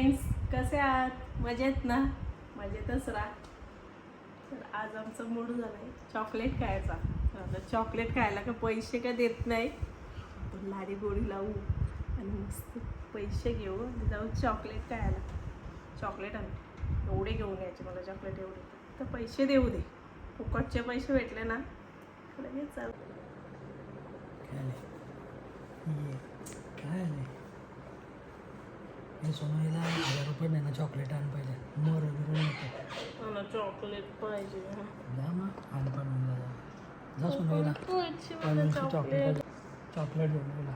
Friends, कसे आहात? मजेत ना? मजेतच राहा. तर आज आमचा मूड झालाय चॉकलेट खायचा. आता चॉकलेट खायला का पैसे का देत नाही, आपण लाडी गोडी लावू आणि मस्त पैसे घेऊ आणि जाऊ चॉकलेट खायला. चॉकलेट आणू, एवढे घेऊन यायचे मला चॉकलेट एवढे. तर पैसे देऊ दे, फुकटचे पैसे भेटले ना लगेच जाऊ. काय नाही हे सोनूला 1000 रुपये नाही ना चॉकलेट आण पाहिजे मोर नको मला चॉकलेट पाहिजे. जा मग आण पण म्हणला जा सोनूला चॉकलेट चॉकलेट घेऊन गेला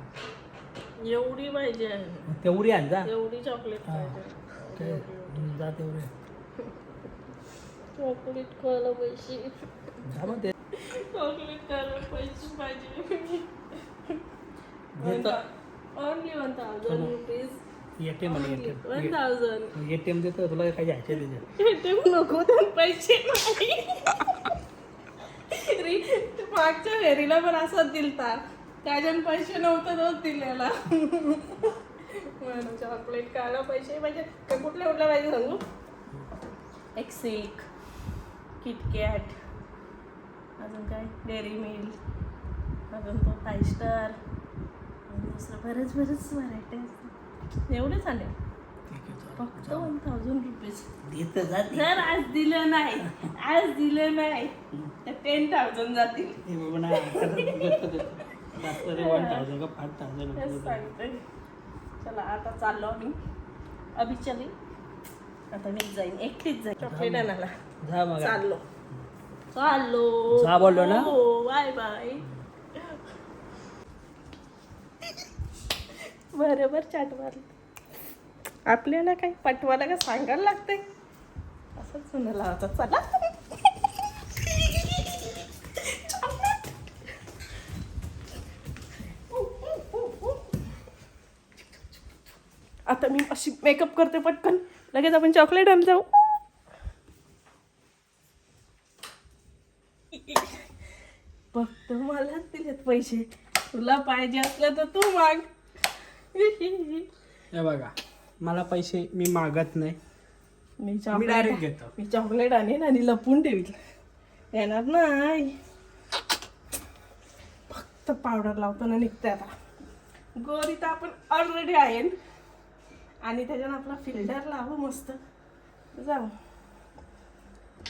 एवढी पाहिजे, तेवढी आण जा एवढी चॉकलेट पाहिजे. काय जा तेवढे चॉकलेट खायला पैसे, जा मग ते चॉकलेट खायला पैसे पाहिजे. Only 1000 rupees. ATM आणि 1000 ATM देतो तुला काय घ्यायचे त्याचे ATM नको, तर पैसे नाही. मागच्या फेरीला पण असाच दिलता, त्याच्यानं पैसे नव्हते तोच दिलेला. म्हणून चॉकलेट खायला पैसे पाहिजे. कुठल्या कुठल्या पाहिजे सांगू? एक सिल्क, किटकॅट, अजून काय डेअरी मिल्क, अजून तो 5 स्टार, दुसरं बरेच व्हरायटी असतात. एवढे चालेल. फक्त 1000 रुपीज. जर आज दिलं नाही तर 10,000 जातील. सांगते. चला आता चाललो आम्ही. अभि चले, आता मी जाईन, एकटीच जाईन चॉकलेट आणायला. चाललो जा बोललो ना. Bye bye. बरोबर चाट मारली. आपल्याला काही पटवायला का सांगायला लागते, असंच सुनायला होता. चला आता मी अशी मेकअप करते पटकन, लगेच आपण चॉकलेट आण जाऊ. फक्त मलाच दिलेत पैसे, तुला पाहिजे असलं तर तू माग. हे बघा मला पैसे मी मागत नाही, मी डायरेक्ट घेतो. मी चॉकलेट आणेन आणि लपून ठेवील, येणार नाही. फक्त पावडर लावताना निघते. आता गोरी तर आपण ऑलरेडी आहे आणि त्याच्यानं आपला फिल्टर लावू मस्त. जाऊ,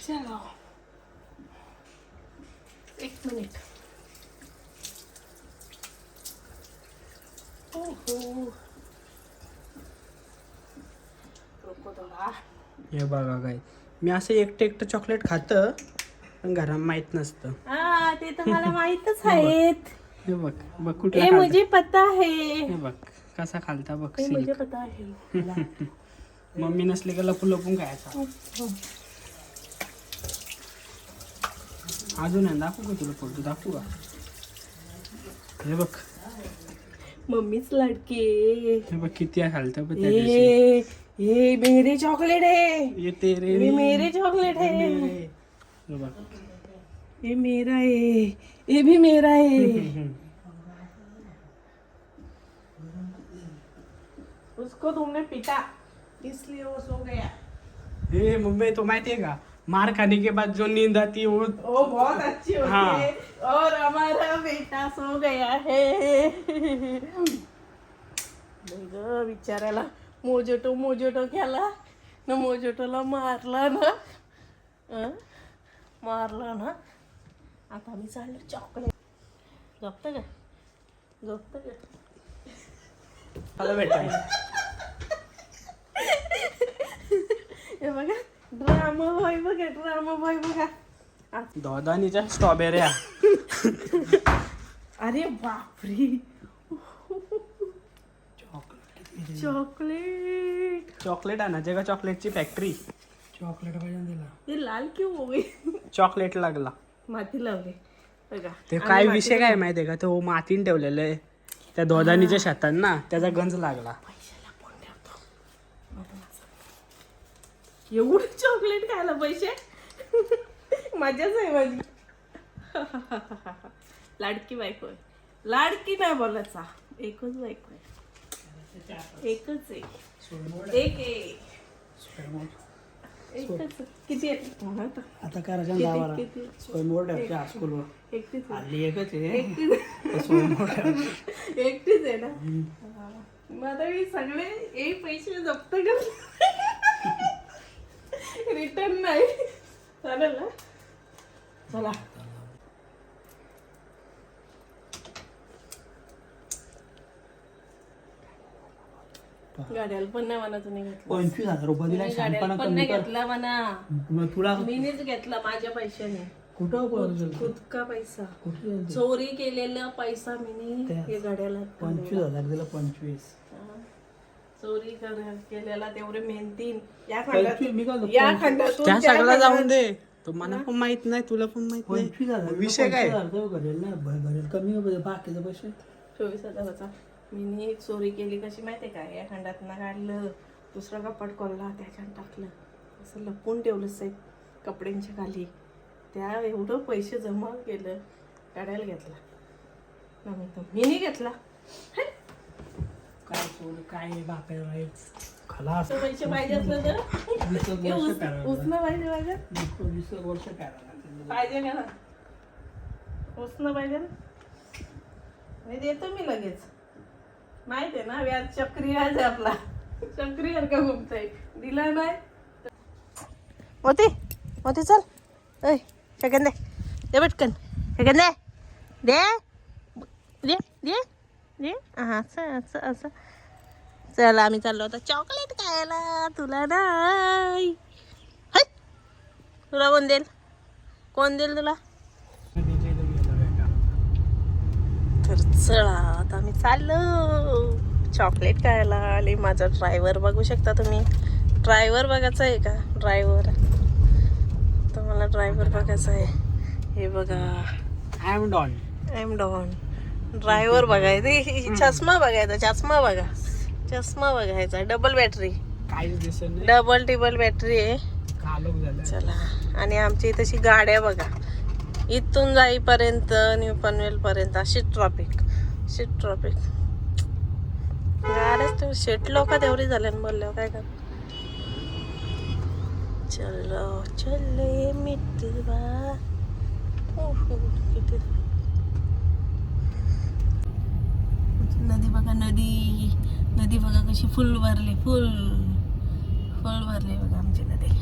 चलो. एक मिनिट. हे बघा काय मी असं एकटं चॉकलेट खातं पण घरात माहित नसतं. हा, ते तर मला माहितच आहेत. हे बघ बघ कुठला मुझे पता है. हे बघ कसा खालता बघ. मुझे पता है. मम्मी नसली का लपून लपून खायचा. अजून आहे दाखवू का तुला फोटो दाखवू का? हे बघ मम्मीच लडके. हे बघ किती आहे खालतं पण ये मेरे चॉकलेट है. ये तेरे ये मेरे चॉकलेट है. हे बघ ये मेरा है, ये भी मेरा है. उसको तुमने पीटा इसलिए वो सो गया. हे मम्मी तो माहिती आहे का, मार खाने के बाद जो नींद आती है वो बहुत अच्छी होती हाँ. है. और हमारा बेटा सो गया है. बिचाराला मोजोटो केला ना, मोजोटोला मारला ना. आता आम्ही चाललो चॉकलेट. झोपतं का? मला भेटाय हे बघा ड्रामा बॉय बघा. दोदानीच्या स्ट्रॉबेऱ्या. अरे बापरे, चॉकलेट आणायचे का? चॉकलेटची फॅक्टरी. चॉकलेट पाहिजे दिला. ये लाल क्यों हो गई? चॉकलेट लागला. माती लावली बघा. ते काय विषय काय माहितीये का, तो मातीन ठेवलेलं आहे त्या दोदानीच्या शेतात ना, त्याचा गंज लागला. पैशाला फोन ठेवतो. एवढं चॉकलेट खायला पैसे. मजाच आहे माझी. लाडकी बायको आहे. लाडकी नाही बोलायचा, एकच बायको आहे. एकच आहे. सोयमोड एक आहे. सोयमोड एकच. किती आहे हा आता? आता करायचं किती- 10 बारा किती? सोयमोड आहे त्या स्कूलवर एकटीच आहे. हल्ली एकच आहे एकटीच तर सोयमोड आहे. एकटीच आहे ना. हा. मग आता मी सगळे एक पैसे जप्त कर रिटर्न नाही चालेल ना. चला गाड्याला पण नाही म्हणा तुम्ही घेतला. 25,000 रुपये दिला गाड्याला शहाणपणा पण कमी नाही कर घेतला म्हणा. मग तुला मीनेच घेतला माझ्या पैशाने. कुठं पळत खुदका पैसा कुठे चोरी केलेला पैसा मीने त्या- हे गाड्याला 25,000 दिला 25 हा. चोरी केलेला तेवढे मेहनतीन या 25 मी काय खंडात या खंडातून त्या त्या सगळ्याला जाऊन खंडात- दे. तो मला पण माहित नाही, तुला पण माहित नाही. 25,000 विषय काय? 25,000 घरेल ना घरेल कमी होते बाकीचे पैसे 24,000चा मी चोरी केली कशी माहितीये का. या खंडात काढलं दुसरा कपाट कोल्ला त्याच्यात टाकलं असं लपून ठेवलं साहेब कपड्यांच्या खाली. त्या एवढं पैसे जमा केलं काढायला घेतला ना मी नाही घेतला. काय सोड काय बापायला आहे खलास तो पैसे पाहिजे असलं तर 20 हे वर्ष करावं उसनं पाहिजे माझ्या 20 वर्ष करावं पाहिजे का ना. उसनं पाहिजे ना. मी देतो मी लगेच. माहिती आहे ना व्याज चक्री व्याज आहे आपला. चक्री का घुमतय दिला नाही. मोती मोती चल. ऐ सेकंद दे दे पटकन सेकंद दे दे दे दे दे. हा असं असं असं. चल आम्ही चाललो आता चॉकलेट खायला. तुला नाही है? तुला कोण देईल कोण देईल तुला. तर चला आता आम्ही चाललो चॉकलेट खायला. आले माझा ड्रायव्हर बघू शकता तुम्ही. ड्रायव्हर बघायचा आहे का. ड्रायव्हर तर मला ड्रायव्हर बघायचा आहे. हे बघा आय एम डॉन. ड्रायव्हर बघायचा. चष्मा बघायचा. चष्मा बघा. चष्मा बघायचा. डबल बॅटरी काहीच दिसत नाही. डबल टिबल बॅटरी आहे. कालोख झालं. चला आणि आमची तशी गाड्या बघा इथून जाईपर्यंत न्यू पनवेल पर्यंत अशी ट्रॉफिक गाड्याच तेवढी शेट लोक तेवढी झाल्या बोलल्यावर काय कर. चलो चले मित्रवा. किती नदी बघा. नदी बघा कशी फुल भरली. फुल भरली बघा आमची नदी.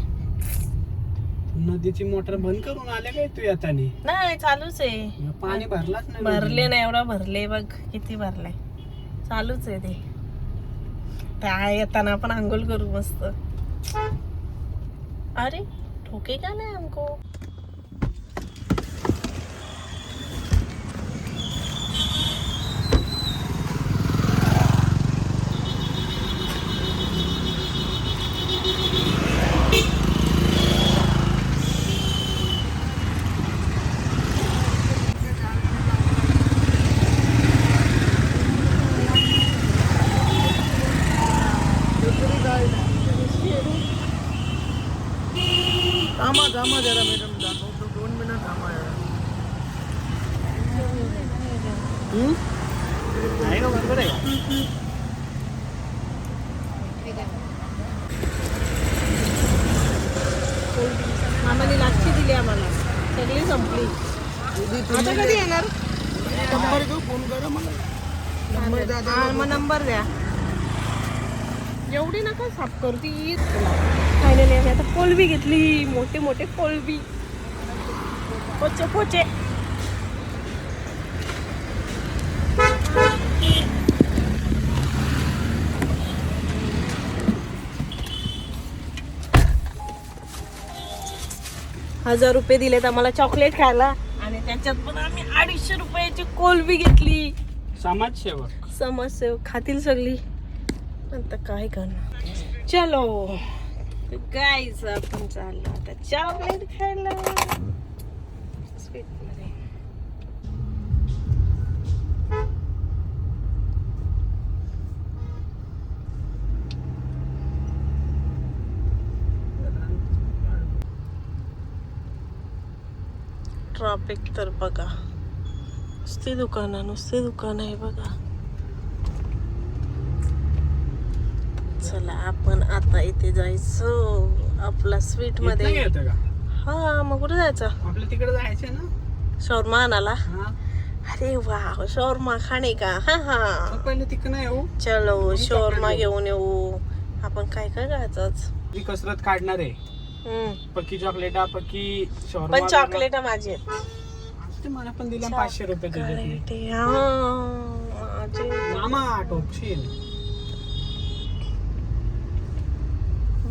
नदीची मोटर बंद करून आल्या काय तू येतानी. नाही चालूच आहे. पाणी भरलाच नाही. भरले नाही एवढा भरले बघ किती भरलाय. चालूच आहे ते. त्या येताना आपण आंघोळ करू मस्त. अरे ठोके का नाही हमको. थांबा जरा मॅडम 2 मिनिट थांबा. आहे का बरोबर आहे. मामाने लाच्छी दिली आम्हाला. सगळी संपली. आता कधी येणार. नंबर घेऊ फोन करा मला. हा, मग नंबर द्या. एवढी नका साफ करती. फायनली आम्ही आता कोलबी घेतली. मोठे मोठे कोलबी पोचे पोचे. ₹1000 दिलेत आम्हाला चॉकलेट खायला आणि त्याच्यात पण आम्ही 250 रुपयाची कोलबी घेतली. समाजसेवक समस्या खातील सगळी. आता काय करणार. चलो गाईज आपण चाललो आता चॉकलेट खायला. स्वीट मध्ये ट्रॉफिक तर बघा. नुसती दुकान आहे बघा. चला आपण आता इथे जायचं आपला स्वीट मध्ये. येतं का हा मग कुठे जायचं? आपल्या तिकडे जायचं ना शॉर्मा आणायला. हा अरे वा शॉर्मा खाणे का? हा हा मग पहिले तिकडे येऊ. चलो शॉर्मा घेऊन येऊ. आपण काय काय खायचं आज? मी कसरत काढणार आहे. पक्की चॉकलेट पक्की शॉर्मा. पण चॉकलेट माझी आहेत. ते मला पण दिला 500 रुपये त्याच्यातले. चॉकलेट, हा, माझे. मामा टोपशील.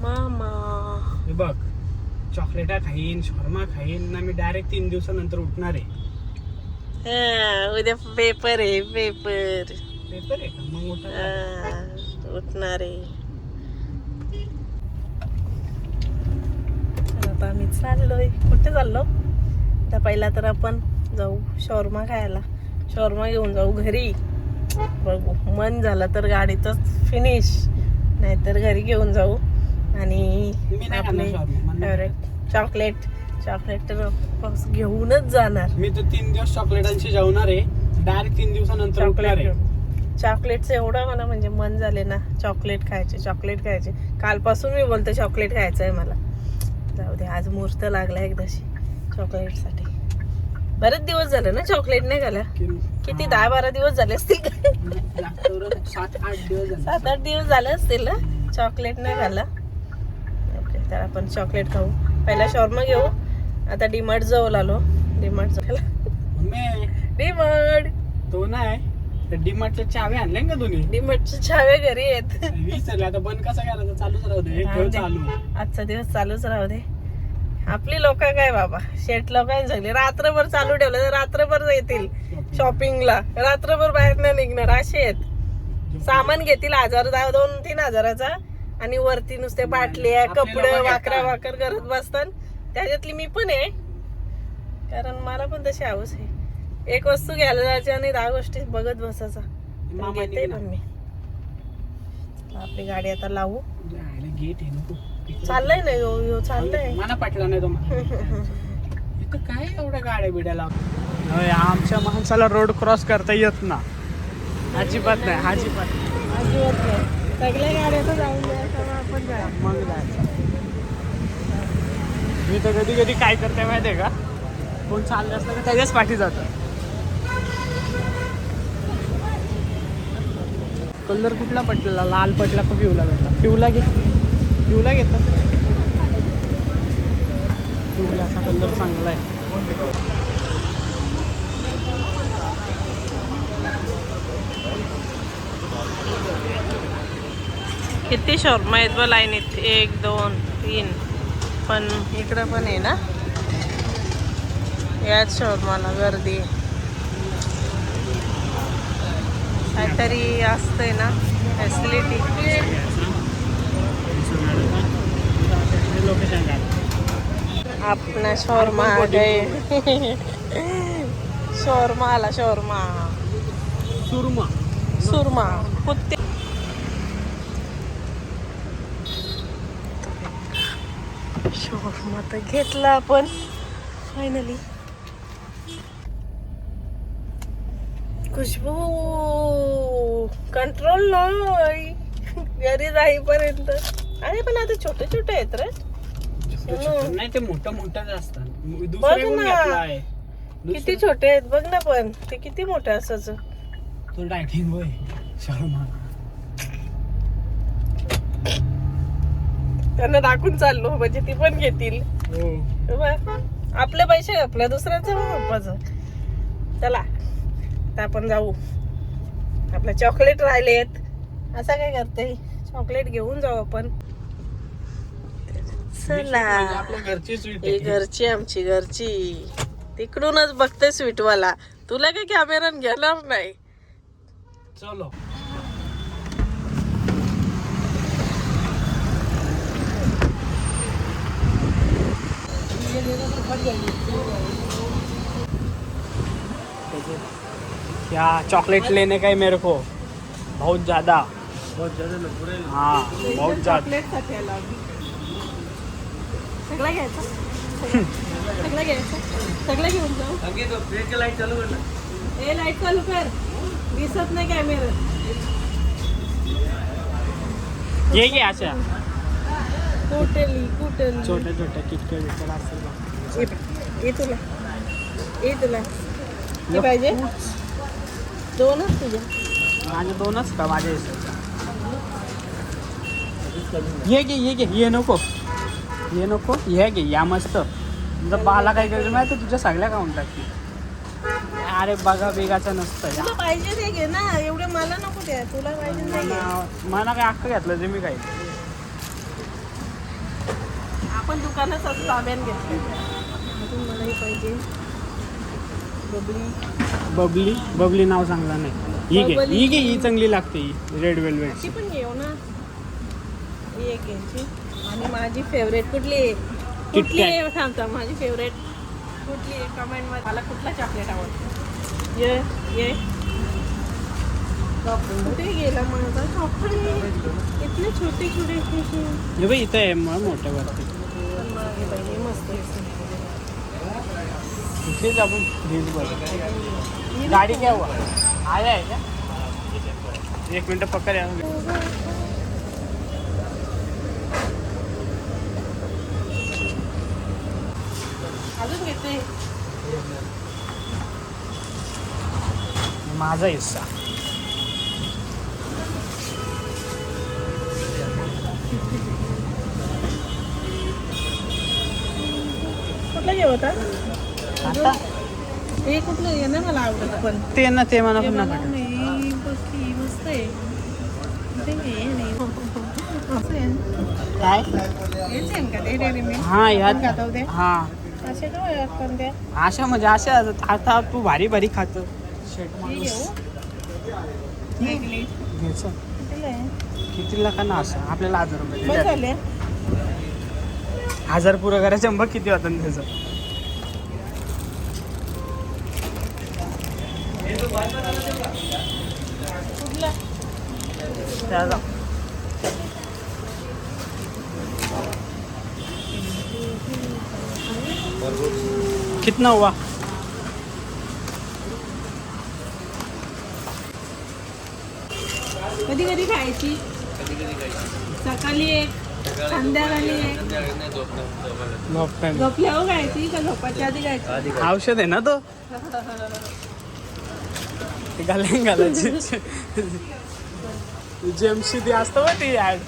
मामा हे बघ चॉकलेटा खाईन शॉर्मा खाईन ना मी डायरेक्ट 3 दिवसानंतर उठणार आहे. हा, उद्या पेपर आहे पेपर. पेपर आहे का मग उठणार. उठणार आहे. आता आम्ही चाललोय. कुठे चाललो? आता पहिला तर आपण जाऊ शॉर्मा खायला. शॉर्मा घेऊन जाऊ घरी. बघू मन झालं तर गाडीतच फिनिश, नाहीतर घरी घेऊन जाऊ. आणि मी नाही आपले खाणार शॉर्मा, मला फेवरेट चॉकलेट तर घेऊनच जाणार. मी तर 3 दिवस चॉकलेटांशी जेवणार आहे. डायरेक्ट 3 दिवसानंतर उठणार आहे. चॉकलेटचं एवढं मला म्हणजे मन झाले ना, चॉकलेट खायचे. कालपासून मी बोलते चॉकलेट खायचं आहे मला. जाऊ दे आज मुहूर्त लागला एकदाशी चॉकलेटसाठी. बरेच दिवस झाले ना चॉकलेट नाही खाल्लं. किती 10-12 दिवस झाले असतील. 7-8 दिवस झाले. 7-8 दिवस झाले असतील ना चॉकलेट नाही खाल्लं. ओके तर आपण चॉकलेट खाऊ. पहिला शॉर्मा घेऊ. आता डीमार्ट जवळ आलो. डीमार्ट तो नाही डीमार्टच्या चाव्या आणल्या का तुम्ही? डीमार्टच्या छावे घरी आहेत. विसरले आता बंद कसा करायचा? चालूच राहू दे. ठेव चालू. आजचा दिवस चालूच राहू दे. आपली लोक काय बाबा शेट लोकांनी सांगले रात्रभर चालू ठेवलं तर रात्रभर येतील शॉपिंगला. रात्रभर बाहेर नाही निघणार असे आहेत. सामान घेतील 1000 2-3 हजाराचा आणि वरती नुसते बाटल्या कपडे वाकर करत बसतात. त्याच्यातली मी पण आहे, कारण मला पण तशी हौस आहे. एक वस्तू घ्यायला जायची आणि 10 गोष्टी बघत बसायचा. घेते पण मी. आपली गाडी आता लावू. गेट आहे नको. चाललंय ना यो चाललंय. मला पटला नाही तो. इथं काय एवढ्या गाड्या बिड्या लावतात. आमच्या माणसाला रोड क्रॉस करता येत ना. अजिबात नाही. अजिबात नाही. सगळ्या गाड्या तर जाऊन द्यायचं आपण जाऊ. मग जायचं. मी तर कधी कधी काय करते माहिती आहे का? कोण चाललं असलं का त्याच्याच पाठी जातं. कलर कुठला पटलेला? लाल पटला का पिवला भेटला? पिवला घेतला. पिवलाचा कलर चांगला आहे. किती शॉर्मा आहेत बघ लाईनीत. 1 2 3. पण इकडं पण आहे ना याच शॉर्माला गर्दी. काहीतरी असतंय ना फॅसिलिटी. आपला शॉर्मा आ गए. शॉर्मा आला. सुरमा कुत्ते. शॉर्मा तर घेतला आपण फायनली. खुशबू कंट्रोल नाही घरी जाईपर्यंत. अरे पण आता छोटे छोटे आहेत रे. नाही ते मोठं असतात. बघ ना किती छोटे आहेत बघ ना. पण ते किती मोठे असायचं. तो डायटिंग होय शर्मा. त्यांना दाखवून चाललो म्हणजे ती पण घेतील. आपले पैसे आपल्या दुसऱ्याचं पप्पाचं. चला आता आपण जाऊ. आपले चॉकलेट राहिलेत. असं काय करते चॉकलेट घेऊन जाऊ आपण. चला आपल्या घरची स्वीट ही घरची आमची घरची. तिकडूनच बघते स्वीटवाला. तुला काय कॅमेरा घेणार नाही. चलो क्या चॉकलेट लेने का है मेरे को बहुत ज्यादा. हाँ बहुत ज्यादा. सगळं घ्यायचं. सगळं घेऊन जाऊ. लाइट चालू कर. ए लाईट चालू कर. दिसत नाही कॅमेरा. घे घे अशा कुठली छोट्या छोट्या किटक्या बिटक्या असेल बघ. ये तुला हे पाहिजे दोनच तुझ्या माझे दोनच का माझ्या हिशोबाने ये घे ये नको हे घे या मस्त जर बाला काय करायचं माहिती तुझ्या सगळ्या खाऊन टाकते. अरे बघा बेगाचं नसतं तुला पाहिजे ते घे ना एवढे मला नको द्या तुला पाहिजे ते घे. मला काय अख्खं घेतलं जे मी काही आपण दुकानात असं ताब्यान घेतलं अजून मला हे पाहिजे बबली नाव चांगलं नाही. ही घे ही चांगली लागते ही रेड वेलवेट. ती पण घेऊ ना ही एक घ्यायची आणि माझी फेवरेट कुठली आहे थांबता माझी फेवरेट कुठली आहे कमेंट मध्ये मला कुठला चॉकलेट आवडतं ये कुठे गेला माझा चॉकलेट इतने छोटे हे बाई इथं आहे मग मोठ्या वरती मस्त इथेच आपण फ्रीज बघ गाडी क्या हुआ आया आहे का 1 मिनिट पकड या अजून घेते माझा हिस्सा कुठला जेवता आता हे कुठलं आहे ना मला आवडत पण ते ना ते मला पण मला नका नाही बघी मस्त आहे ते घे नाही असं आहे. काय हेच आहे का ते डेअरी मिल्क हा यात खाता होते हा असे काय आहेत पण त्या अशा म्हणजे अशा आता तू भारी भारी खात शेट हे घेऊ घ्यायचं कितीला आहे कितीला का ना असं आपल्याला 1000 रुपये बस द्यायचे. झाले 1000 पुरं करायचं बघ किती होतं ना त्याचं कुठला त्याचा कितना हुआ कधी कधी खायची सकाळी एक संध्याकाळी एक झोपल्यावर खायची का झोपायच्या आधी खायची औषध आहे ना तो घालायची जेमशी ती असतं बघ ती ऍड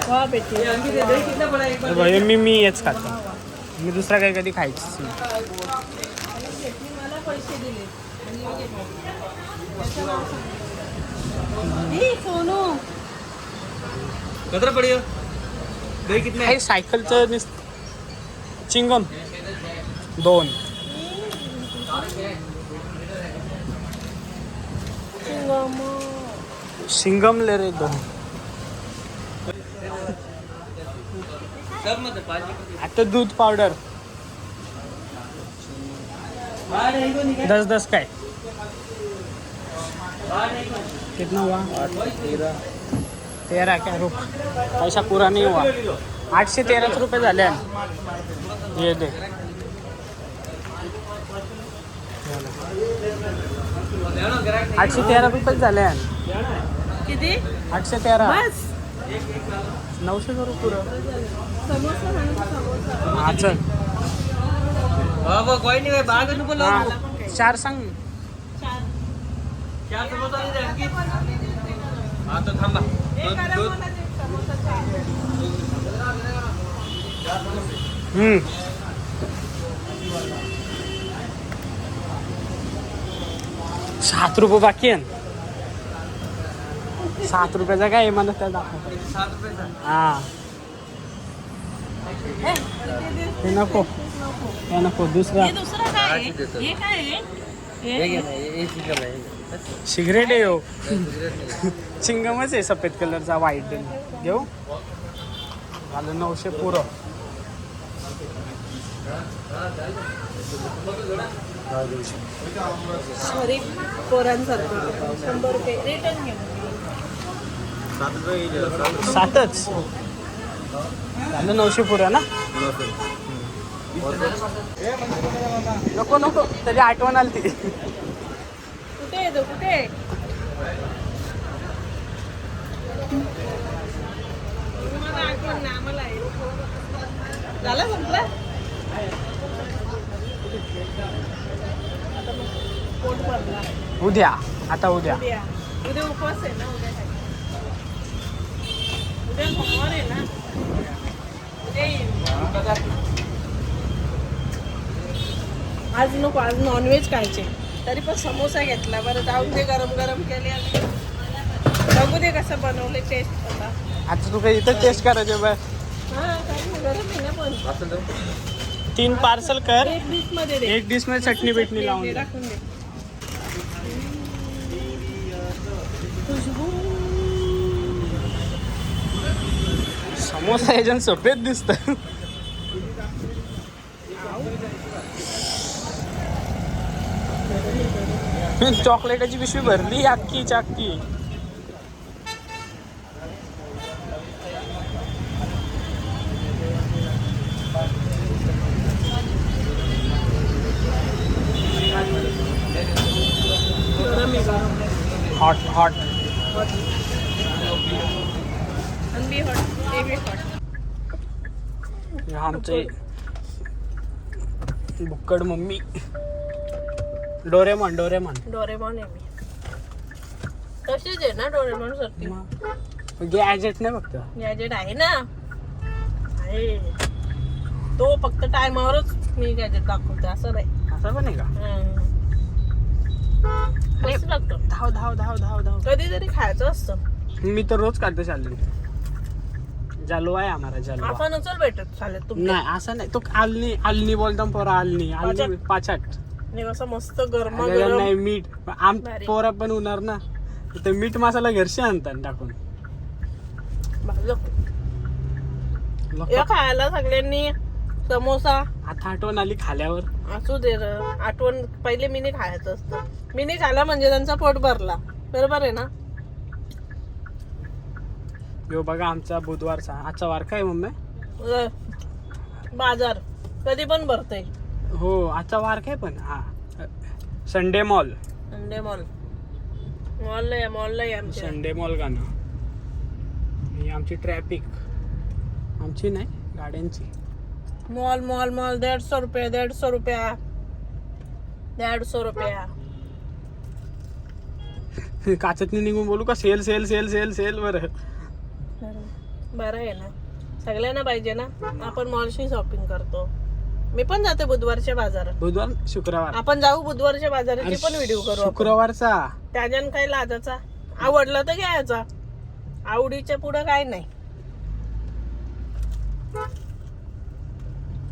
वा बेटी भाई मी हेच खातो मी दुसरा काही कधी खायचीच नाही मला पैसे दिले आणि सोनू कितना पड़ी हो दही कितने काही सायकलचं चिंगम 2 सिंगम ले रे 2 सब मतलब 5 आता दूध पावडर 10 काय कितना हुआ 13 क्या रुक पैसा पूरा नहीं हुआ 813 रुपये झाले ये दे 813 रुपये झाले किती 813 बस 900 करू पुरं समोसा सांग समोसा हा चल बाबा कोई नहीं भाई बाहर का बोलो हा, 4 सांग 4 क्या समोसा नहीं जाएंगे हाँ तो थांबा एक आराम मला दे, समोसा 4 7 रुपये बाकी आहे 7 रुपयाचा काय मला त्या दाखव 7 रुपये का हा हे नको हे नको दुसरा हे दुसरं काय आहे? हे काय आहे हे ये चिकन है सिगरेट आहे हो चिंगमच आहे सफेद कलरचा व्हाईट घेऊ झालं 900 पुरं गरीब पोरांसारखं 100 रुपये रिटर्न घेऊन 7च झालं 900 पुऱ्या ना. नको नको तरी आठवण आली ती. कुठे येतो कुठे तुम्हाला आठवण ना आम्हाला आहे. झालं संपलं आता मग पोट भरला. उद्या आता उद्या उद्या उद्या उपवास आहे ना उद्या काय उद्या सोमवार आहे ना उद्या येईल. आज नको आज नॉनव्हेज खायचे तरी पण समोसा घेतला बरं जाऊन दे गरम गरम केले आणि बघू दे कसं बनवले टेस्ट होता. आता तू काही इथं टेस्ट करायचे बाय. हां काही नाही, गरम आहे ना पण 3 पार्सल कर. एक डिश मध्ये दे. एक डिश मध्ये चटणी बिटणी लावून दे, दे. टाकून दे. खुशबू समोसा याच्यानं सफेद दिसत. चॉकलेटाची पिशवी भरली अख्खी चाक्की. गरम आहे गरम हॉट हॉट. अंबी हॉट ते बी हॉट. आमचे बुक्कड मम्मी. डोरेमॉन डोरेमॉन डोरेमॉन आहे मी तशीच आहे ना डोरेमॉन सारखी. गॅजेट नाही फक्त. गॅजेट आहे ना आहे तो फक्त टायमावरच मी गॅजेट दाखवते असं नाही. असं पण आहे का. कसं लागतं धाव धाव धाव धाव धाव. कधीतरी खायचं असतं. मी तर रोज काढते चालली. जालवा आहे आम्हाला जालवा. आपण नचल भेटत चालेल तुम्ही नाही असं नाही तो आलनी आलनी बोलता पोरा आलनी आलनी पाचाट. आणि असं मस्त गरमा आणि गरम नाही मीठ भारी. पोरा पण होणार ना ते मीठ मसाला घरशी आणतात टाकून. या खायला सगळ्यांनी समोसा. आता आठवण आली खाल्यावर. असू दे र आठवण पहिले मिनी खायचं असतं. मिनी खाला म्हणजे त्यांचा पोट भरला बरोबर आहे ना. यो बघा आमचा बुधवारचा आजचा वार काय मम्मी. बाजार कधी पण भरतय. हो आजचा वार काय पण हा संडे मॉल. संडे मॉल मॉलला आहे आमच्या. संडे मॉल गाणं. ही आमची ट्रॅफिक आमची नाही गाड्यांची. मॉल मॉल मॉल 150 रुपये 150 रुपया 150 रुपया. काचतनी निघून बोलू का सेल सेल सेल सेल सेल बरं. बरं आहे ना सगळ्यांना पाहिजे ना. आपण मॉलशी शॉपिंग करतो. मी पण जाते बुधवारच्या बाजारात. बुधवार शुक्रवार आपण जाऊ बुधवारच्या बाजाराची पण व्हिडिओ करू आपण. शुक्रवारचा. त्याच्यानं काही लाजाचा. आवडला तर घ्यायचा आवडीच्या पुढं काय नाही.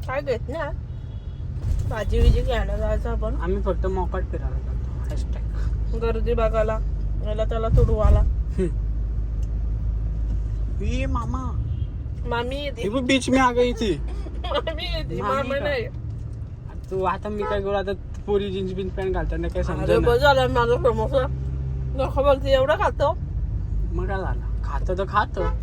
काय घेत ना भाजी विजी घ्यायला जायचं आपण. आम्ही फक्त मोकाट फिरायला जातो. हॅशटॅग गर्दी बघायला याला त्याला तुडवाला. ये मामा मामी येते बीच में आ गई थी. मामी येते मामी मामा का? नाही. तू आता मी काय करू आता पोरी जीन्स बिन्स पॅन्ट घालताना काय अरे समजा बस झालं माझा समोसा. नको बोलते एवढं खातो. मग काय झालं खातं तर खातं.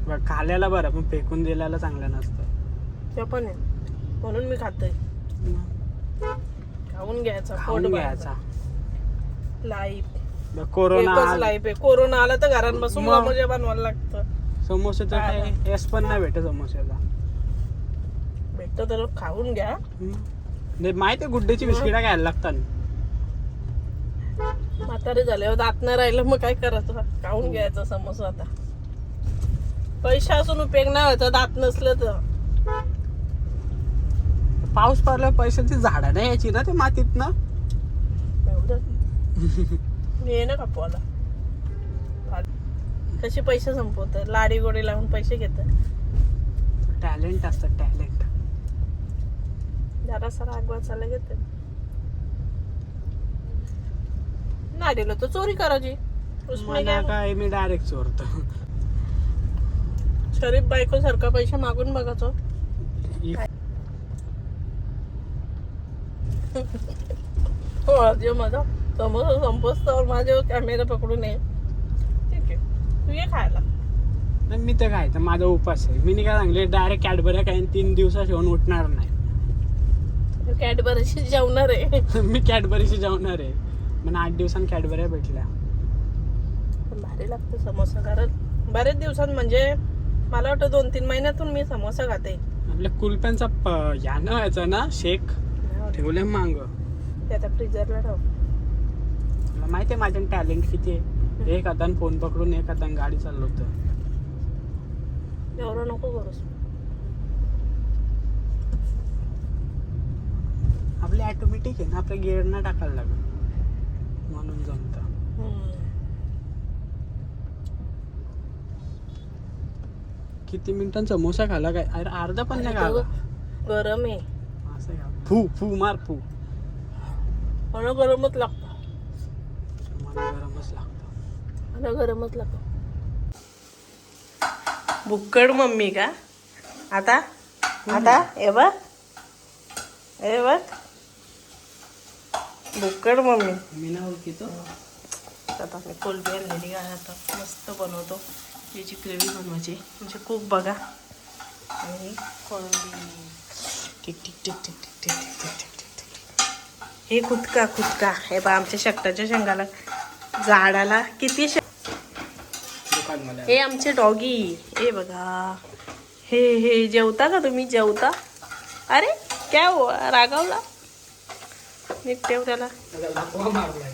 बरं खाल्याला बरं पण फेकून दिल्याला चांगलं नसतं. ते पण आहे म्हणून मी खातोय. खाऊन घ्यायचा खाऊन पोट घ्यायचा. लाईफ कोरोना एकच लाईफ आहे. कोरोना आला तर घरात बसून मग. समोसे बनवायला लागतं. समोसेचं काय एस पण नाही भेटत समोस्याला. भेटतं तर खाऊन घ्या. माहिती आहे गुड्डेची बिस्किटा घ्यायला लागतात. म्हातारे झाल्यावर दात नाही राहिलं मग काय करायचं. खाऊन घ्यायचं समोसा. आता पैसे असून उपयोग नाही व्हायचा दात नसलं तर. पाऊस पडल्यावर पैशाची झाडं नाही यायची ना ते मातीत ना. एवढं मी ये ना कापवाला. कसे पैसे संपवत लाडी गोडी लावून पैसे घेत. टॅलेंट असतं टॅलेंट. जरासा राग वाचायला घेते. नाही दिलं तर चोरी करायची. उसमें मला क्या? काय मी डायरेक्ट चोरतो. शरीफ बायको सारखा पैसे मागून बघायचो. हो जे माझा समोसा संपस्तावर माझ्यावर कॅमेरा पकडून ये. ठीक आहे तू ये खायला. नाही, मी तर काय तर माझा उपास आहे. मी नाही काय सांगले डायरेक्ट कॅडबऱ्या काय 3 दिवसात येऊन उठणार नाही. कॅडबरीशी जेवणार आहे. मी कॅडबरीशी जेवणार आहे. मला 8 दिवसांनी कॅडबऱ्या भेटल्या. पण भारी लागतो समोसा कारण बरेच दिवसात म्हणजे मला वाटतं 2-3 महिन्यातून मी समोसा खाते. आपल्या कुलप्यांचा यानं व्हायचा ना शेक ठेवले मांग. त्याचा फ्रीजरला ठेव. मला माहिती आहे माझ्या टॅलेंट किती आहे. एक हातान फोन पकडून एक हातान गाडी चालवतं. एवढं नको करूस. आपले ऑटोमॅटिक आहे ना आपल्या गिअरना टाकायला लागेल म्हणून जमतं. किती मिनिटांचा समोसा खाला काय? अरे अर्धा पण नाही खाला. गरम आहे. असं का फू फू मार फू. मला गरमच लागतं. मला गरमच लागतं. मला गरमच लागतं. बुक्कड मम्मी का आता आता हे बघ बुक्कड मम्मी. मी ना ओळखीतो. आता मी कोलबी आणलेली आहे. आता मस्त बनवतो. याची ग्रेव्ही बनवायची म्हणजे खूप बघा. आणि कोलबी टिक टिक टिक टिक टिक टिक टिक टिक टिक टिक टिक. हे खुदका हे बा आमच्या शेकटाच्या शेंगाला झाडाला किती हे आमचे डॉगी. हे बघा हे जेवता का तुम्ही? जेवता? अरे क्या हो रागावला. नीट ठेव त्याला.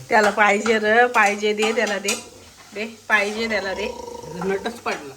त्याला पाहिजे र पाहिजे. दे त्याला दे पाहिजे त्याला दे. नटच पडला.